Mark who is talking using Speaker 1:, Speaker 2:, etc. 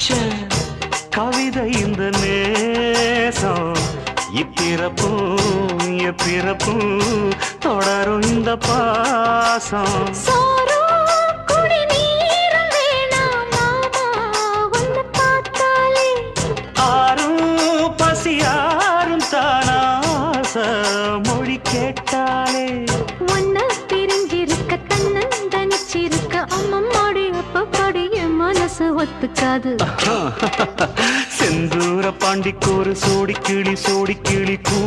Speaker 1: வச்ச கவிதை இந்த நேசம் இப்பிறப்பும் எப்பிறப்பும் தொடரும் இந்த பாசம் ஆறும் பசியாரும் தானாச மொழி கேட்டாலே
Speaker 2: ஒன்ன பிரிஞ்சிருக்க தன்னந்தனிச்சிருக்க அம்மம்மாடி அப்பப்பாடி என் மனசு ஒத்துக்காது
Speaker 1: செந்தூர பாண்டிக்கு ஒரு சோடி கிளி கூ